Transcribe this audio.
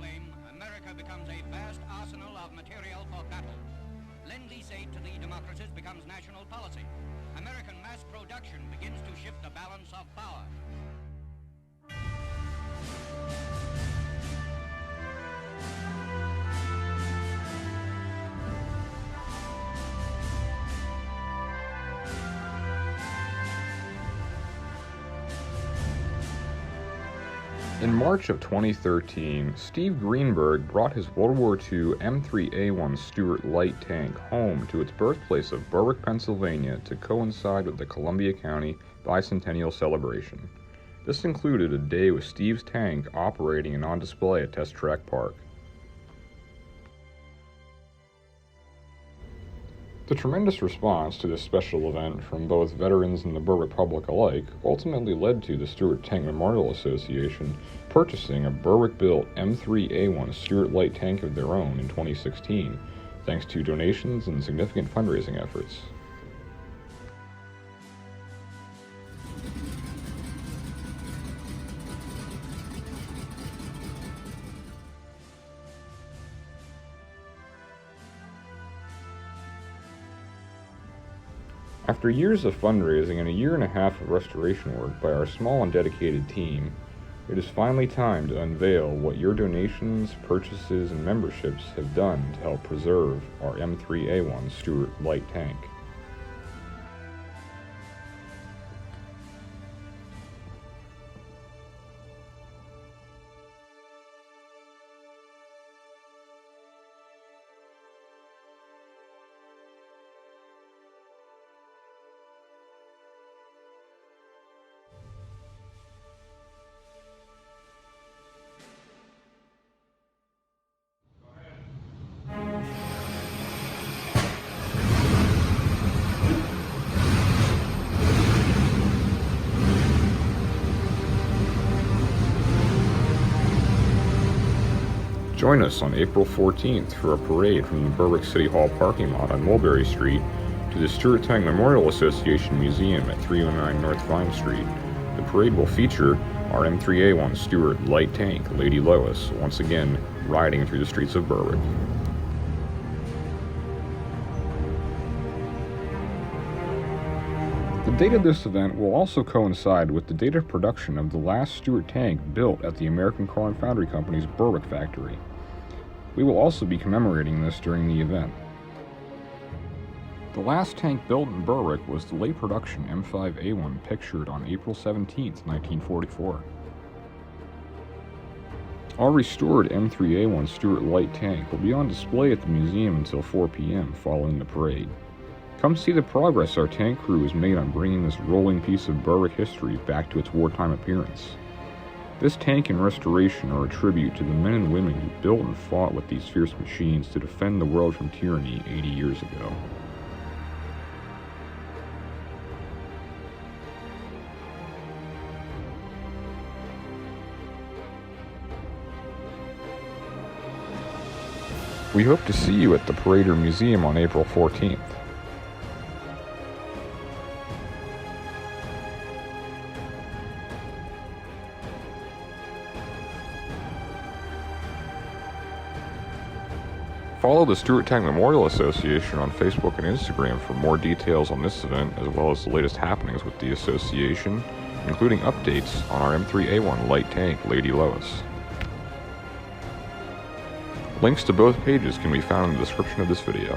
acclaim, America becomes a vast arsenal of material for battle. Lend-Lease aid to the democracies becomes national policy. American mass production begins to shift the balance of power. In March of 2013, Steve Greenberg brought his World War II M3A1 Stuart Light Tank home to its birthplace of Berwick, Pennsylvania to coincide with the Columbia County bicentennial celebration. This included a day with Steve's tank operating and on display at Test Track Park. The tremendous response to this special event from both veterans and the Berwick public alike ultimately led to the Stuart Tank Memorial Association purchasing a Berwick-built M3A1 Stuart Light Tank of their own in 2016, thanks to donations and significant fundraising efforts. After years of fundraising and a year and a half of restoration work by our small and dedicated team, it is finally time to unveil what your donations, purchases, and memberships have done to help preserve our M3A1 Stuart Light Tank. Join us on April 14th for a parade from the Berwick City Hall parking lot on Mulberry Street to the Stuart Tank Memorial Association Museum at 309 North Vine Street. The parade will feature our M3A1 Stuart Light Tank, Lady Lois, once again riding through the streets of Berwick. The date of this event will also coincide with the date of production of the last Stuart tank built at the American Car and Foundry Company's Berwick factory. We will also be commemorating this during the event. The last tank built in Berwick was the late production M5A1 pictured on April 17, 1944. Our restored M3A1 Stuart Light Tank will be on display at the museum until 4 p.m. following the parade. Come see the progress our tank crew has made on bringing this rolling piece of Berwick history back to its wartime appearance. This tank and restoration are a tribute to the men and women who built and fought with these fierce machines to defend the world from tyranny 80 years ago. We hope to see you at the Parade or Museum on April 14th. Follow the Stuart Tank Memorial Association on Facebook and Instagram for more details on this event, as well as the latest happenings with the association, including updates on our M3A1 Light Tank, Lady Lois. Links to both pages can be found in the description of this video.